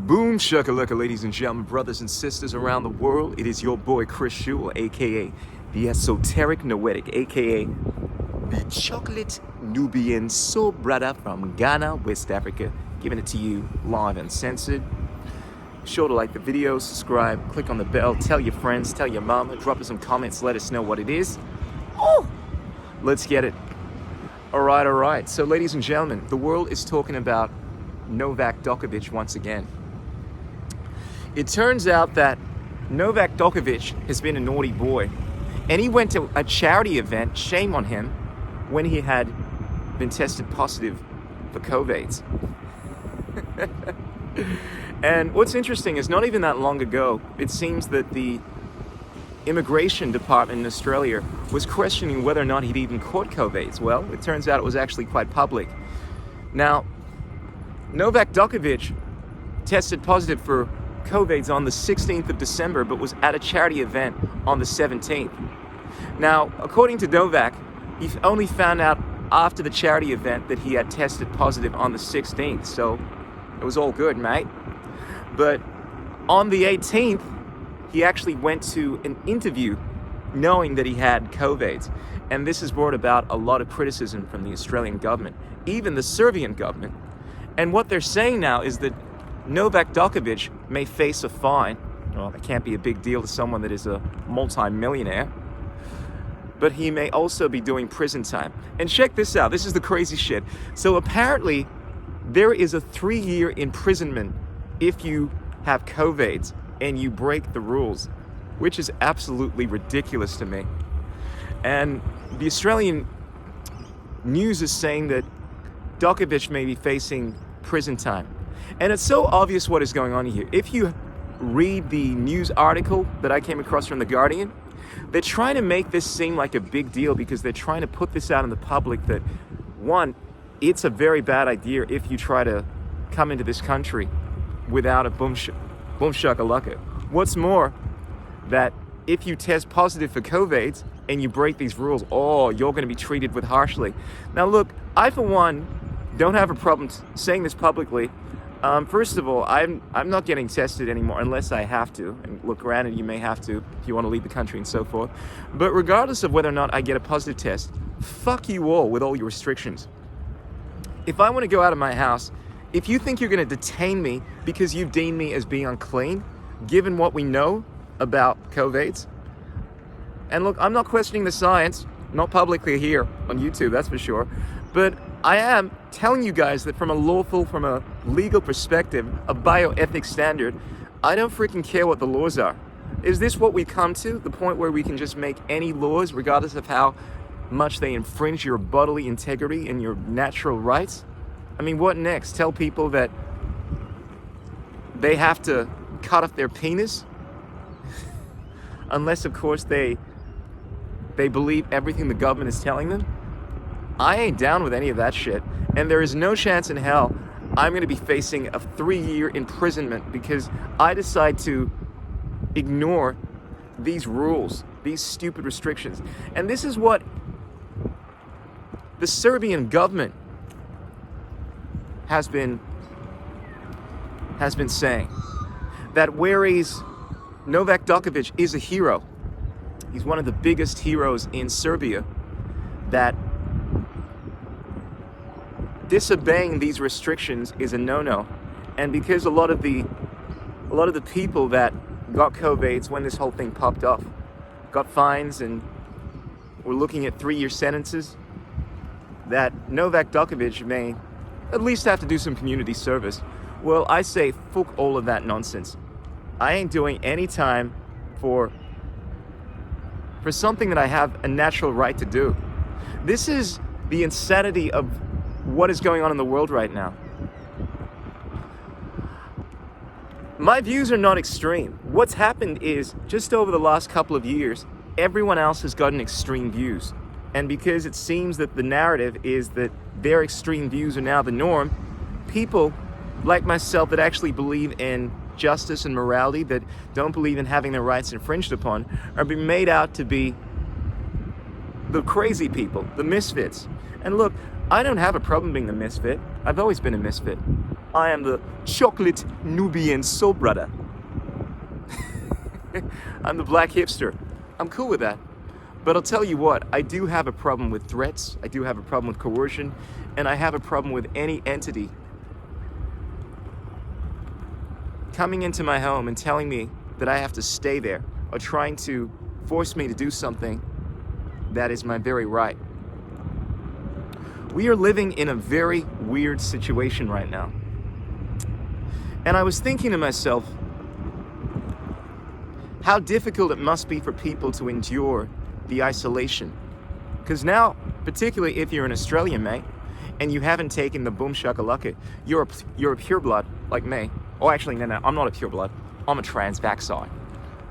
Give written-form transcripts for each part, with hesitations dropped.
Boom shakalaka, ladies and gentlemen, brothers and sisters around the world. It is your boy Chris Shule, aka the Esoteric Noetic, aka the Chocolate Nubian Soul Brother from Ghana, West Africa, giving it to you live and censored. Be sure to like the video, subscribe, click on the bell, tell your friends, tell your mama, drop us some comments, let us know what it is. Oh, let's get it. All right. So, ladies and gentlemen, the world is talking about Novak Djokovic once again. It turns out that Novak Djokovic has been a naughty boy, and he went to a charity event, shame on him, when he had been tested positive for Covaids. And what's interesting is not even that long ago, it seems that the immigration department in Australia was questioning whether or not he'd even caught Covaids. Well, it turns out it was actually quite public. Now, Novak Djokovic tested positive for Covaids on the 16th of December, but was at a charity event on the 17th. Now, according to Novak, he only found out after the charity event that he had tested positive on the 16th, so it was all good, mate. But on the 18th, he actually went to an interview knowing that he had Covaids, and this has brought about a lot of criticism from the Australian government, even the Serbian government. And what they're saying now is that Novak Djokovic may face a fine. Well, that can't be a big deal to someone that is a multi-millionaire. But he may also be doing prison time. And check this out. This is the crazy shit. So apparently, there is a 3-year imprisonment if you have Covaids and you break the rules, which is absolutely ridiculous to me. And the Australian news is saying that Djokovic may be facing prison time. And it's so obvious what is going on here. If you read the news article that I came across from The Guardian, they're trying to make this seem like a big deal because they're trying to put this out in the public that, one, it's a very bad idea if you try to come into this country without a boom shakalaka. What's more, that if you test positive for Covaids and you break these rules, you're going to be treated with harshly. Now look, I for one don't have a problem saying this publicly. First of all, I'm not getting tested anymore unless I have to. And look, granted, you may have to if you want to leave the country and so forth. But regardless of whether or not I get a positive test, fuck you all with all your restrictions. If I want to go out of my house, if you think you're going to detain me because you've deemed me as being unclean, given what we know about Covaids, and look, I'm not questioning the science, not publicly here on YouTube, that's for sure, but I am telling you guys that from a legal perspective, a bioethics standard, I don't freaking care what the laws are. Is this what we come to? The point where we can just make any laws regardless of how much they infringe your bodily integrity and your natural rights? I mean, what next? Tell people that they have to cut off their penis? Unless, of course, they believe everything the government is telling them? I ain't down with any of that shit. And there is no chance in hell I'm going to be facing a 3-year imprisonment because I decide to ignore these rules, these stupid restrictions. And this is what the Serbian government has been saying. That whereas Novak Djokovic is a hero, he's one of the biggest heroes in Serbia, that disobeying these restrictions is a no-no. And because a lot of the people that got Covaids when this whole thing popped off got fines and were looking at 3-year sentences, that Novak Djokovic may at least have to do some community service. Well, I say fuck all of that nonsense. I ain't doing any time for something that I have a natural right to do. This is the insanity of what is going on in the world right now. My views are not extreme. What's happened is, just over the last couple of years, everyone else has gotten extreme views. And because it seems that the narrative is that their extreme views are now the norm, people like myself that actually believe in justice and morality, that don't believe in having their rights infringed upon, are being made out to be the crazy people, the misfits. And look, I don't have a problem being the misfit. I've always been a misfit. I am the chocolate Nubian soul brother. I'm the black hipster. I'm cool with that. But I'll tell you what, I do have a problem with threats, I do have a problem with coercion, and I have a problem with any entity coming into my home and telling me that I have to stay there, or trying to force me to do something that is my very right. We are living in a very weird situation right now. And I was thinking to myself, how difficult it must be for people to endure the isolation. Because now, particularly if you're an Australian, mate, and you haven't taken the boom shakalaka, you're a pureblood like me. Oh, actually, no, I'm not a pureblood. I'm a trans vaccine.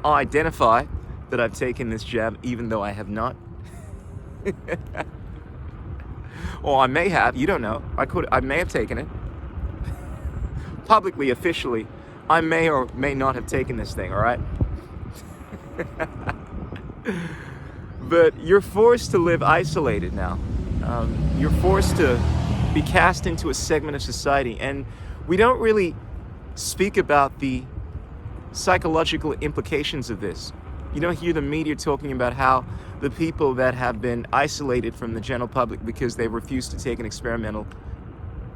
I identify that I've taken this jab even though I have not. Or I may have, you don't know. I may have taken it. Publicly, officially, I may or may not have taken this thing, all right? But you're forced to live isolated now. You're forced to be cast into a segment of society, and we don't really speak about the psychological implications of this. You don't hear the media talking about how the people that have been isolated from the general public because they refuse to take an experimental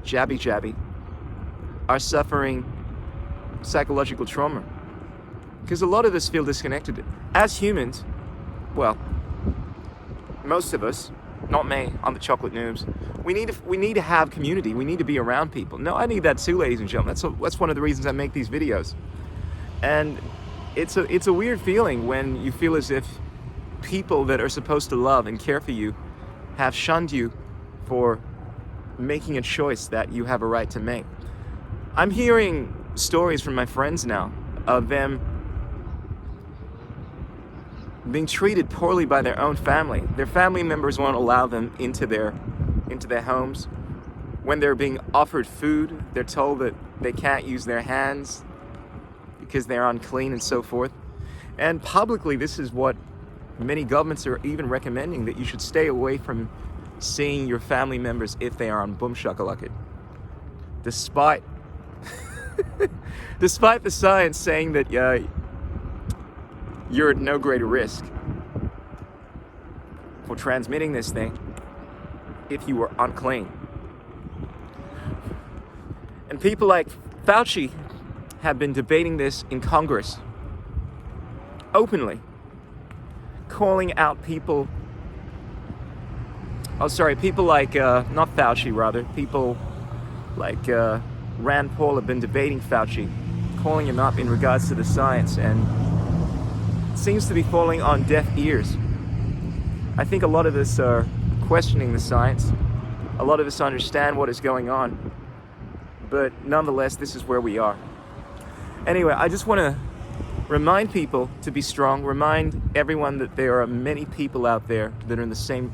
jabby are suffering psychological trauma. Because a lot of us feel disconnected. As humans, well, most of us, not me, I'm the chocolate noobs, we need to have community. We need to be around people. No, I need that too, ladies and gentlemen. That's one of the reasons I make these videos. And it's a weird feeling when you feel as if people that are supposed to love and care for you have shunned you for making a choice that you have a right to make. I'm hearing stories from my friends now of them being treated poorly by their own family. Their family members won't allow them into their homes. When they're being offered food, they're told that they can't use their hands because they're unclean and so forth. And publicly, this is what many governments are even recommending, that you should stay away from seeing your family members if they are on boom shakalaka. Despite the science saying that you're at no greater risk for transmitting this thing if you were unclean. And people like Fauci have been debating this in Congress openly, calling out people like, not Fauci rather, people like Rand Paul have been debating Fauci, calling him up in regards to the science, and it seems to be falling on deaf ears. I think a lot of us are questioning the science. A lot of us understand what is going on, but nonetheless, this is where we are. Anyway, I just want to remind people to be strong, remind everyone that there are many people out there that are in the same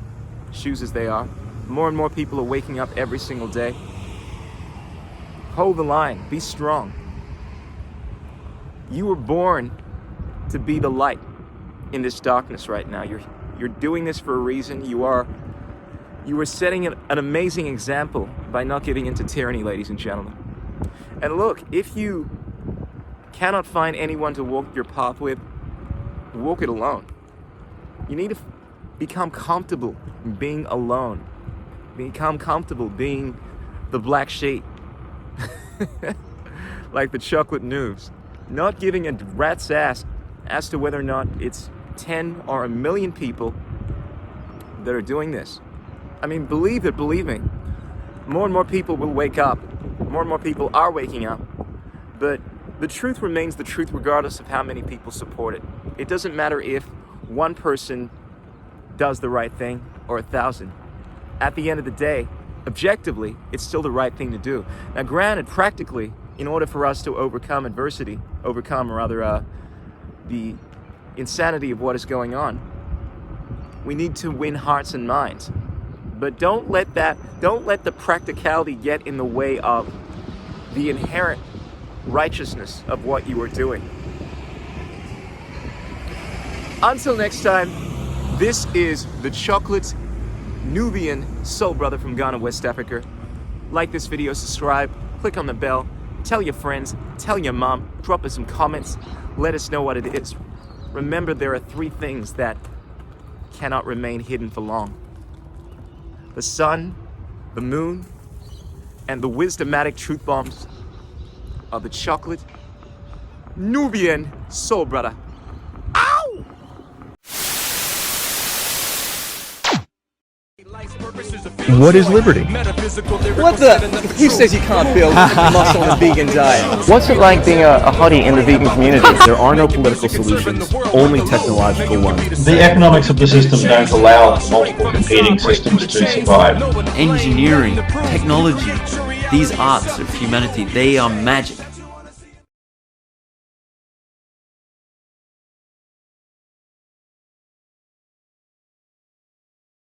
shoes as they are. More and more people are waking up every single day. Hold the line, be strong. You were born to be the light in this darkness right now. You're doing this for a reason. You are setting an amazing example by not giving into tyranny, ladies and gentlemen. And look, if you cannot find anyone to walk your path with, walk it alone. You need to become comfortable being alone. Become comfortable being the black sheep. Like the chocolate noobs. Not giving a rat's ass as to whether or not it's 10 or a million people that are doing this. I mean, believe me, more and more people will wake up. More and more people are waking up. But the truth remains the truth regardless of how many people support it. It doesn't matter if one person does the right thing or 1,000. At the end of the day, objectively, it's still the right thing to do. Now, granted, practically, in order for us to overcome the insanity of what is going on, we need to win hearts and minds. But don't let the practicality get in the way of the inherent righteousness of what you are doing. Until next time, this is the chocolate Nubian soul brother from Ghana, West Africa. Like this video, subscribe, click on the bell, tell your friends, tell your mom, drop us some comments, let us know what it is. Remember, there are 3 things that cannot remain hidden for long: the sun, the moon, and the wisdomatic truth bombs of the chocolate Nubian soul brother. Ow! What is liberty? What the? Who says you can't build muscle on a vegan diet? What's it like being a hottie in the vegan community? There are no political solutions, only technological ones. The economics of the system don't allow multiple competing systems to survive. Engineering, technology, these arts of humanity, they are magic.